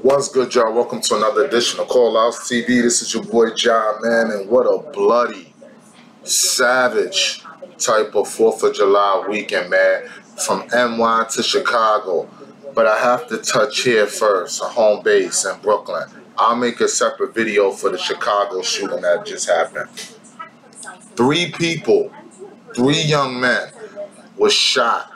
What's good, y'all? Welcome to another edition of Call Outs TV. This is your boy John, man, and what a bloody, savage type of 4th of July weekend, man, from NY to Chicago. But I have to touch here first, a home base in Brooklyn. I'll make a separate video for the Chicago shooting that just happened. 3 people, 3 young men, were shot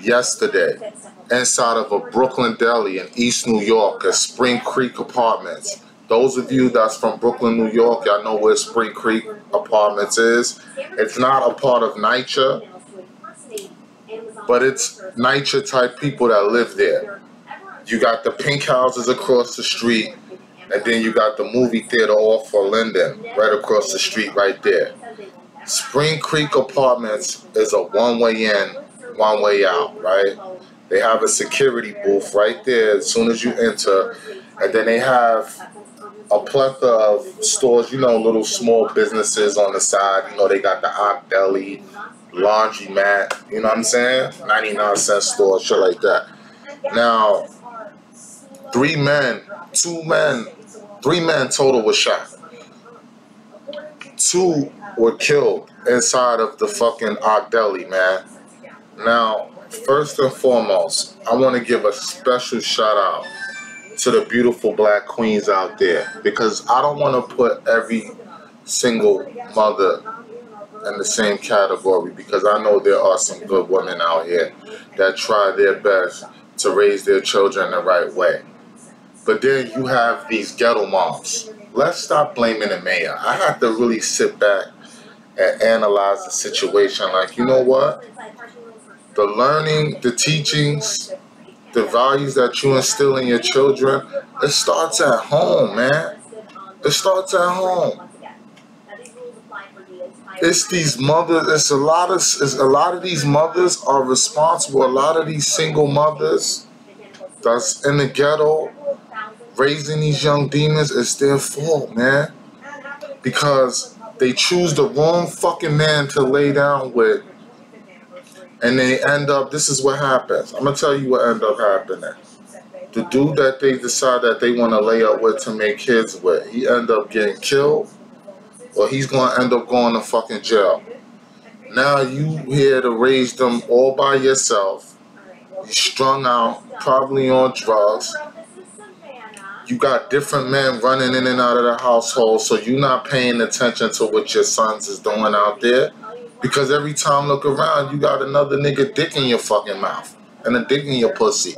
yesterday inside of a Brooklyn deli in East New York at Spring Creek Apartments. Those of you that's from Brooklyn, New York, y'all know where Spring Creek Apartments is. It's not a part of NYCHA, but it's NYCHA type people that live there. You got the pink houses across the street, and then you got the movie theater off for Linden right across the street right there. Spring Creek Apartments is a one-way in, one-way out, right? They have a security booth right there as soon as you enter, and then they have a plethora of stores, you know, little small businesses on the side. You know, they got the Ock Deli, laundromat, you know what I'm saying? 99-cent store, shit like that. Now, 3 men total were shot. 2 were killed inside of the fucking Ock Deli, man. Now, first and foremost, I want to give a special shout out to the beautiful black queens out there, because I don't want to put every single mother in the same category, because I know there are some good women out here that try their best to raise their children the right way. But then you have these ghetto moms. Let's stop blaming the mayor. I have to really sit back and analyze the situation. Like, you know what? The learning, the teachings, the values that you instill in your children, it starts at home, man. It starts at home. It's these mothers. It's a lot of these mothers are responsible. A lot of these single mothers that's in the ghetto raising these young demons, it's their fault, man. Because they choose the wrong fucking man to lay down with, and they end up, this is what happens. I'm going to tell you what ended up happening. The dude that they decide that they want to lay up with to make kids with, he end up getting killed, or he's going to end up going to fucking jail. Now you here to raise them all by yourself. You're strung out, probably on drugs. You got different men running in and out of the household, so you're not paying attention to what your sons is doing out there. Because every time you look around, you got another nigga dick in your fucking mouth and a dick in your pussy.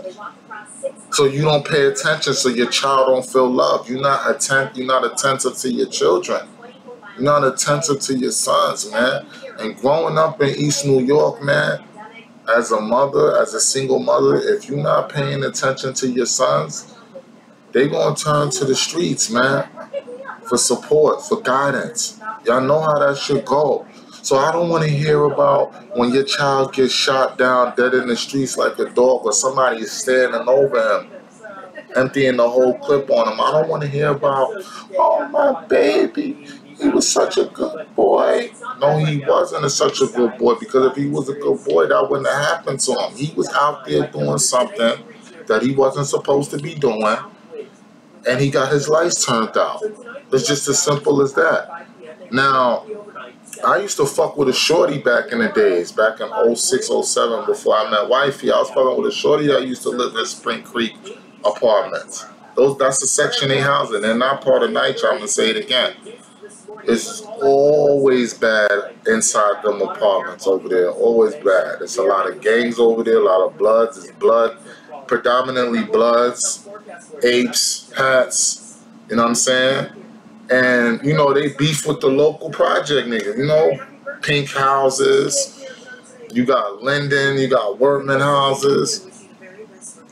So you don't pay attention, so your child don't feel love. You're not attentive to your children. You're not attentive to your sons, man. And growing up in East New York, man, as a mother, as a single mother, if you're not paying attention to your sons, they gonna turn to the streets, man, for support, for guidance. Y'all know how that should go. So I don't want to hear about when your child gets shot down dead in the streets like a dog, or somebody is standing over him, emptying the whole clip on him. I don't want to hear about, oh, my baby, he was such a good boy. No, he wasn't such a good boy, because if he was a good boy, that wouldn't have happened to him. He was out there doing something that he wasn't supposed to be doing, and he got his lights turned out. It's just as simple as that. Now, I used to fuck with a shorty back in the days, back in 06, 07, before I met wifey. I was fucking with a shorty that used to live in Spring Creek Apartments. That's the Section 8 housing. They're not part of NYCHA, I'm going to say it again. It's always bad inside them apartments over there, always bad. There's a lot of gangs over there, a lot of bloods. It's blood, predominantly bloods, apes, hats, you know what I'm saying? And, you know, they beef with the local project niggas, you know, pink houses, you got Linden, you got Workman houses.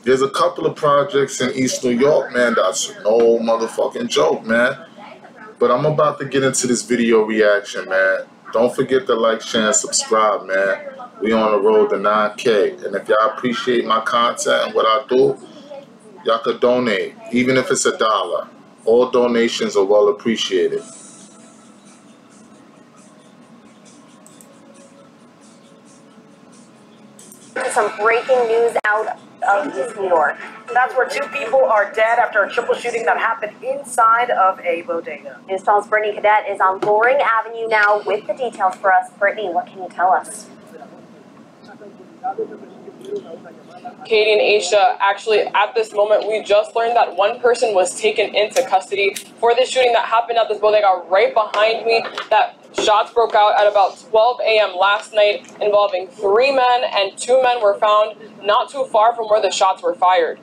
There's a couple of projects in East New York, man, that's no motherfucking joke, man. But I'm about to get into this video reaction, man. Don't forget to like, share, and subscribe, man. We on the road to 9K. And if y'all appreciate my content and what I do, y'all could donate, even if it's $1. All donations are well appreciated. Some breaking news out of East New York. That's where 2 people are dead after a triple shooting that happened inside of a bodega. News 12's Brittany Cadet is on Loring Avenue now with the details for us. Brittany, what can you tell us? Katie and Aisha, actually at this moment we just learned that one person was taken into custody for this shooting that happened at this bodega right behind me. That shots broke out at about 12 a.m. last night involving 3 men, and 2 men were found not too far from where the shots were fired.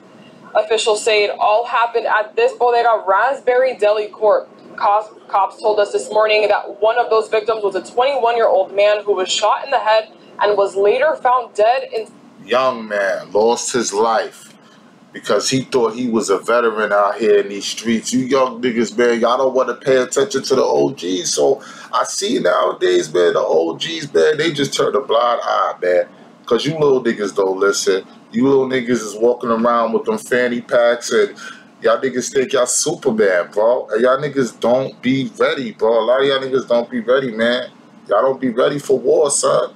Officials say it all happened at this bodega, Raspberry Deli Corp. Cops told us this morning that one of those victims was a 21-year-old man who was shot in the head and was later found dead in... Young man lost his life because he thought he was a veteran out here in these streets. You young niggas, man, y'all don't want to pay attention to the OGs. So I see nowadays, man, the OGs, man, they just turn a blind eye, man. Because you little niggas don't listen. You little niggas is walking around with them fanny packs and y'all niggas think y'all Superman, bro. And y'all niggas don't be ready, bro. A lot of y'all niggas don't be ready, man. Y'all don't be ready for war, son.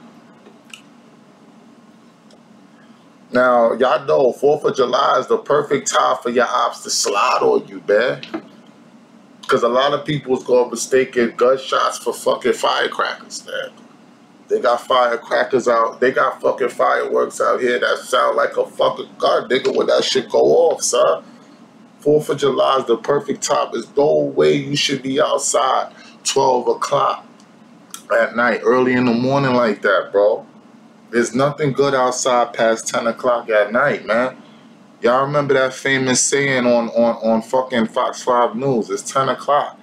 Now, y'all know 4th of July is the perfect time for your ops to slide on you, man. Because a lot of people is going to mistake gunshots for fucking firecrackers, man. They got firecrackers out. They got fucking fireworks out here that sound like a fucking gun, nigga, when that shit go off, son. 4th of July is the perfect time. There's no way you should be outside 12 o'clock at night, early in the morning like that, bro. There's nothing good outside past 10 o'clock at night, man. Y'all remember that famous saying on fucking Fox 5 News, it's 10 o'clock.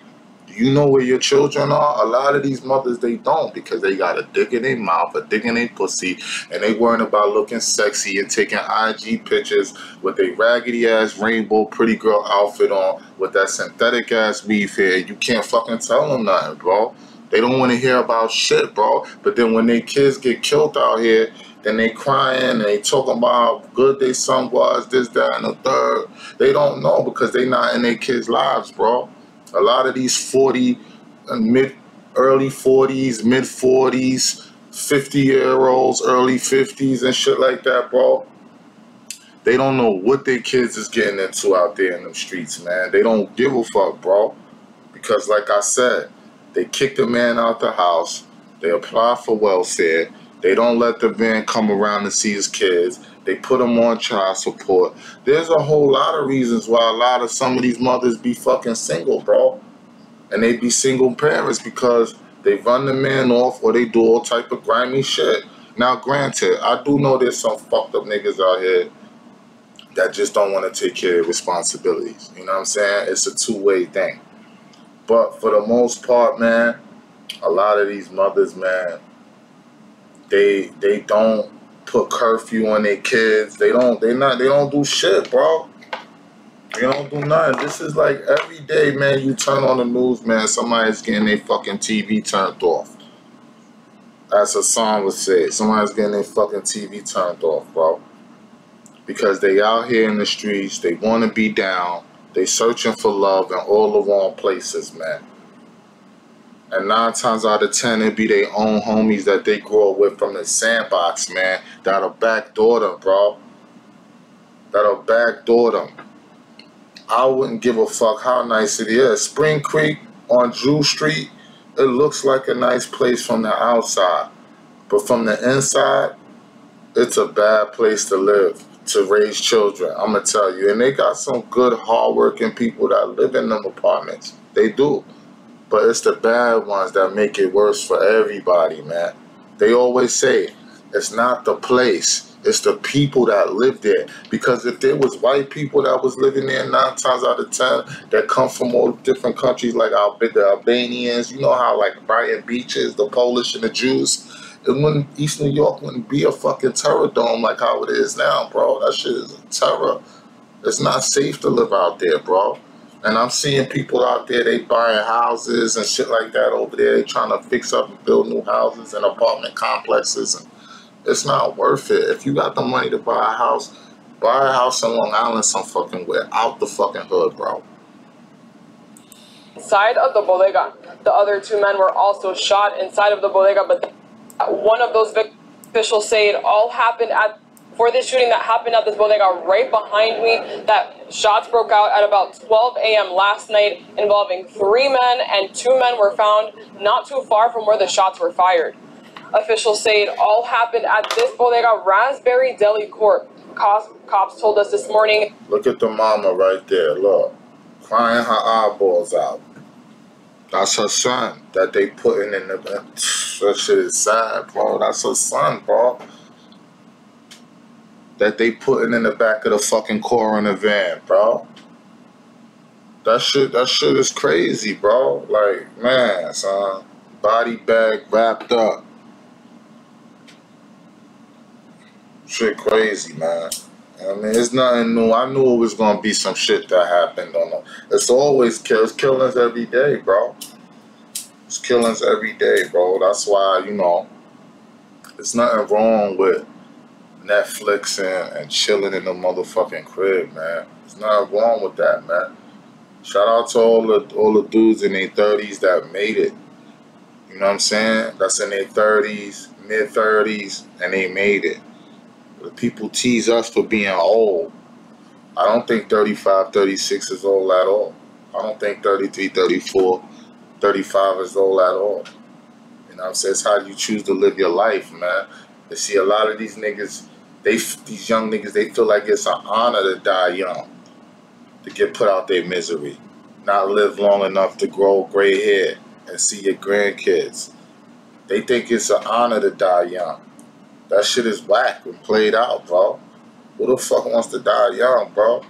Do you know where your children are? A lot of these mothers, they don't, because they got a dick in their mouth, a dick in their pussy, and they worrying about looking sexy and taking IG pictures with a raggedy-ass rainbow pretty girl outfit on with that synthetic-ass weave hair. You can't fucking tell them nothing, bro. They don't want to hear about shit, bro. But then when their kids get killed out here, then they crying and they talking about how good their son was, this, that, and the third. They don't know because they not in their kids' lives, bro. A lot of these early 40s, mid 40s, 50-year-olds, early 50s and shit like that, bro. They don't know what their kids is getting into out there in the streets, man. They don't give a fuck, bro. Because like I said, they kick the man out the house. They apply for welfare. They don't let the man come around to see his kids. They put him on child support. There's a whole lot of reasons why some of these mothers be fucking single, bro. And they be single parents because they run the man off or they do all type of grimy shit. Now, granted, I do know there's some fucked up niggas out here that just don't want to take care of responsibilities. You know what I'm saying? It's a two-way thing. But for the most part, man, a lot of these mothers, man, they don't put curfew on their kids. They don't do shit, bro. They don't do nothing. This is like every day, man, you turn on the news, man, somebody's getting their fucking TV turned off. As a song would say, somebody's getting their fucking TV turned off, bro. Because they out here in the streets, they want to be down. They searching for love in all the wrong places, man. And 9 times out of 10, it be their own homies that they grow up with from the sandbox, man. That'll backdoor them, bro. That'll backdoor them. I wouldn't give a fuck how nice it is. Spring Creek on Drew Street, it looks like a nice place from the outside. But from the inside, it's a bad place to live, to raise children, I'm going to tell you. And they got some good, hardworking people that live in them apartments. They do. But it's the bad ones that make it worse for everybody, man. They always say, it's not the place, it's the people that live there. Because if there was white people that was living there 9 times out of 10 that come from all different countries, like the Albanians, you know how like Brighton Beach is, the Polish and the Jews, East New York wouldn't be a fucking terror dome like how it is now, bro. That shit is a terror. It's not safe to live out there, bro. And I'm seeing people out there, they buying houses and shit like that over there. They trying to fix up and build new houses and apartment complexes. And it's not worth it. If you got the money to buy a house in Long Island some fucking where, out the fucking hood, bro. Inside of the bodega, the other 2 men were also shot inside of the bodega, but one of those victims, officials say it all happened at for this shooting that happened at this bodega right behind me. That shots broke out at about 12 a.m. last night, involving 3 men, and 2 men were found not too far from where the shots were fired. Officials say it all happened at this bodega, Raspberry Deli Corp. Cops told us this morning. Look at the mama right there, look. Crying her eyeballs out. That's her son that they putting in the... That shit is sad, bro. That's her son, bro. That they putting in the back of the fucking coroner van, bro. That shit is crazy, bro. Like, man, son. Body bag wrapped up. Shit crazy, man. I mean, it's nothing new. I knew it was gonna be some shit that happened on them. It's always killings every day, bro. It's killings every day, bro. That's why, you know, there's nothing wrong with Netflix and chilling in the motherfucking crib, man. There's nothing wrong with that, man. Shout out to all the dudes in their 30s that made it. You know what I'm saying? That's in their 30s, mid-30s, and they made it. The people tease us for being old. I don't think 35, 36 is old at all. I don't think 33, 34, 35 is old at all. You know what I'm saying? It's how you choose to live your life, man. You see, a lot of these niggas, these young niggas, they feel like it's an honor to die young, to get put out their misery, not live long enough to grow gray hair and see your grandkids. They think it's an honor to die young. That shit is whack and played out, bro. Who the fuck wants to die young, bro?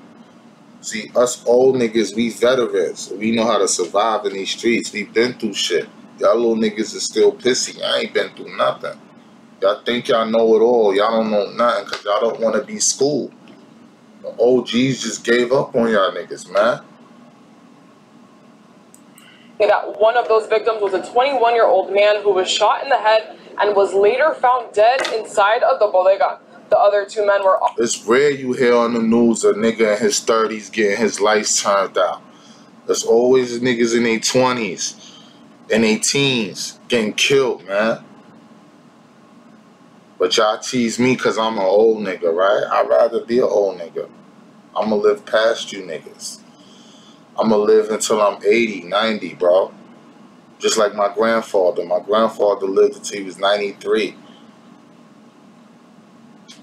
See, us old niggas, we veterans. We know how to survive in these streets. We've been through shit. Y'all little niggas is still pissy. I ain't been through nothing. Y'all think y'all know it all. Y'all don't know nothing because y'all don't want to be schooled. The OGs just gave up on y'all niggas, man. That one of those victims was a 21-year-old man who was shot in the head and was later found dead inside of the bodega. The other 2 men were... It's rare you hear on the news a nigga in his 30s getting his lights turned out. There's always niggas in their 20s, in their teens, getting killed, man. But y'all tease me because I'm an old nigga, right? I'd rather be an old nigga. I'm going to live past you niggas. I'm going to live until I'm 80, 90, bro. Just like my grandfather. My grandfather lived until he was 93.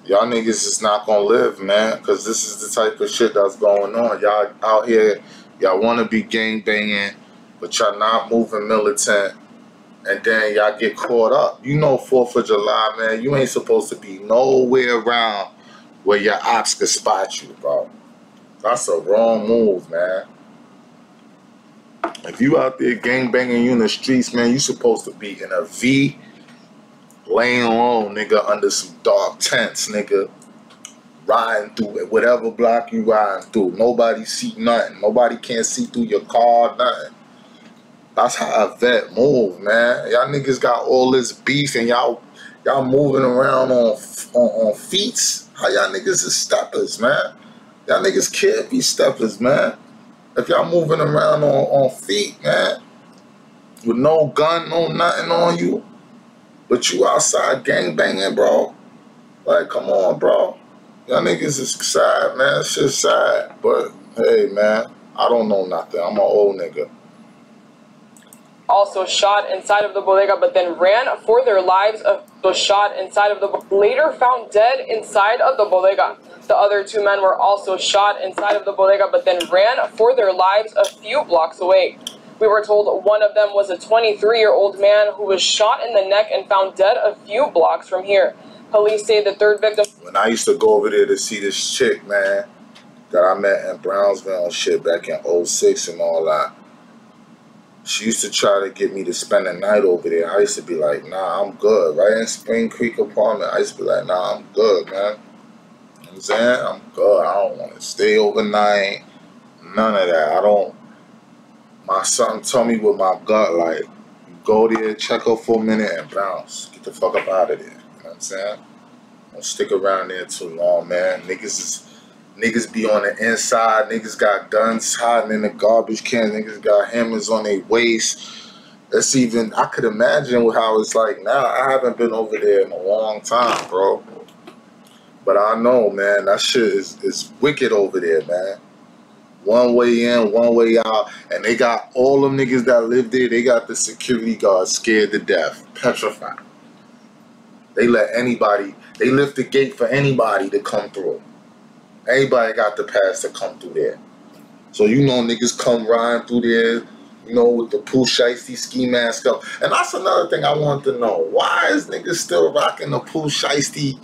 Y'all niggas is not going to live, man, because this is the type of shit that's going on. Y'all out here, y'all want to be gangbanging, but y'all not moving militant, and then y'all get caught up. You know 4th of July, man, you ain't supposed to be nowhere around where your ops could spot you, bro. That's a wrong move, man. If you out there gangbanging, you in the streets, man, you supposed to be in a V, laying low, nigga, under some dark tents, nigga, riding through whatever block you riding through. Nobody see nothing. Nobody can't see through your car, nothing. That's how a vet move, man. Y'all niggas got all this beef and y'all moving around on feet. How y'all niggas is steppers, man? Y'all niggas can't be steppers, man. If y'all moving around on feet, man, with no gun, no nothing on you, but you outside gangbanging, bro. Like, come on, bro. Y'all niggas is sad, man. It's just sad. But, hey, man, I don't know nothing. I'm an old nigga. Also shot inside of the bodega, but then ran for their lives. Was shot inside of the later found dead inside of the bodega. The other 2 men were also shot inside of the bodega, but then ran for their lives a few blocks away. We were told one of them was a 23-year-old man who was shot in the neck and found dead a few blocks from here. Police say the 3rd victim... When I used to go over there to see this chick, man, that I met in Brownsville and shit back in 06 and all that, she used to try to get me to spend the night over there. I used to be like, nah, I'm good. Right in Spring Creek apartment, I used to be like, nah, I'm good, man. You know what I'm saying? I'm good. I don't want to stay overnight. None of that. I don't... My son told me with my gut, like, you go there, check up for a minute, and bounce. Get the fuck up out of there. You know what I'm saying? Don't stick around there too long, man. Niggas be on the inside. Niggas got guns hiding in the garbage cans. Niggas got hammers on their waist. That's even... I could imagine how it's like now. I haven't been over there in a long time, bro. But I know, man, that shit is wicked over there, man. One way in, one way out. And they got all them niggas that live there, they got the security guards scared to death, petrified. They let anybody, they lift the gate for anybody to come through. Anybody got the pass to come through there. So you know niggas come riding through there, you know, with the Pooh Shiesty ski mask up. And that's another thing I want to know. Why is niggas still rocking the Pooh Shiesty?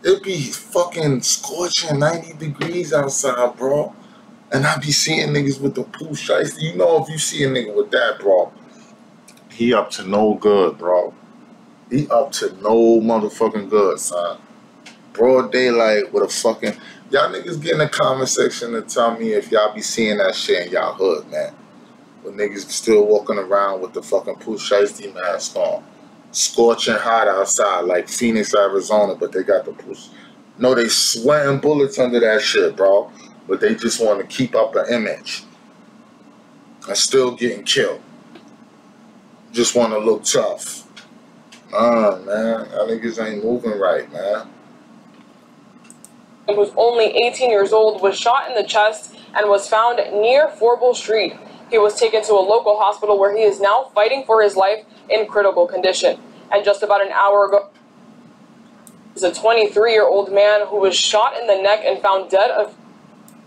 It be fucking scorching 90 degrees outside, bro. And I be seeing niggas with the Pooh Shiesty. You know, if you see a nigga with that, bro, he up to no good, bro. He up to no motherfucking good, son. Broad daylight with a fucking... Y'all niggas get in the comment section and tell me if y'all be seeing that shit in y'all hood, man. When niggas still walking around with the fucking Pooh Shiesty mask on. Scorching hot outside like Phoenix, Arizona, but they got the Pooh... No, they sweating bullets under that shit, bro. But they just want to keep up an image. And still getting killed. Just want to look tough. Nah, man. Y'all niggas ain't moving right, man. Who's only 18 years old, was shot in the chest and was found near Forble Street. He was taken to a local hospital where he is now fighting for his life in critical condition. And just about an hour ago, was a 23-year-old man who was shot in the neck and found dead.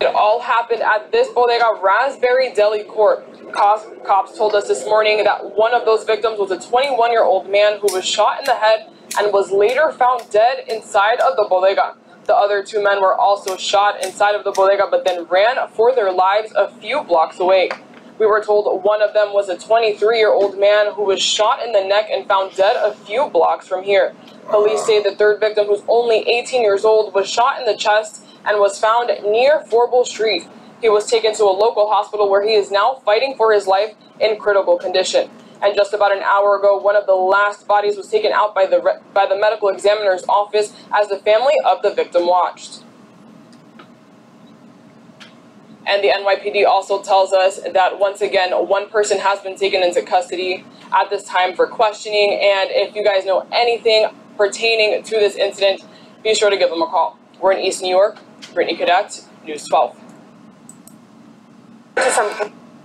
It all happened at this bodega, Raspberry Deli Court. Cops told us this morning that one of those victims was a 21-year-old man who was shot in the head and was later found dead inside of the bodega. The other two men were also shot inside of the bodega, but then ran for their lives a few blocks away. We were told one of them was a 23-year-old man who was shot in the neck and found dead a few blocks from here. Police say the third victim, who's only 18 years old, was shot in the chest and was found near Forble Street. He was taken to a local hospital where he is now fighting for his life in critical condition. And just about an hour ago, one of the last bodies was taken out by the medical examiner's office as the family of the victim watched. And the NYPD also tells us that, once again, one person has been taken into custody at this time for questioning. And if you guys know anything pertaining to this incident, be sure to give them a call. We're in East New York. Brittany Cadet, News 12.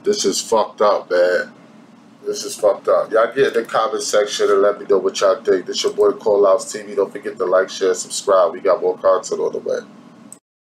This is fucked up, man. This is fucked up. Y'all get in the comment section and let me know what y'all think. This your boy Call Outs TV. Don't forget to like, share, subscribe. We got more content on the way.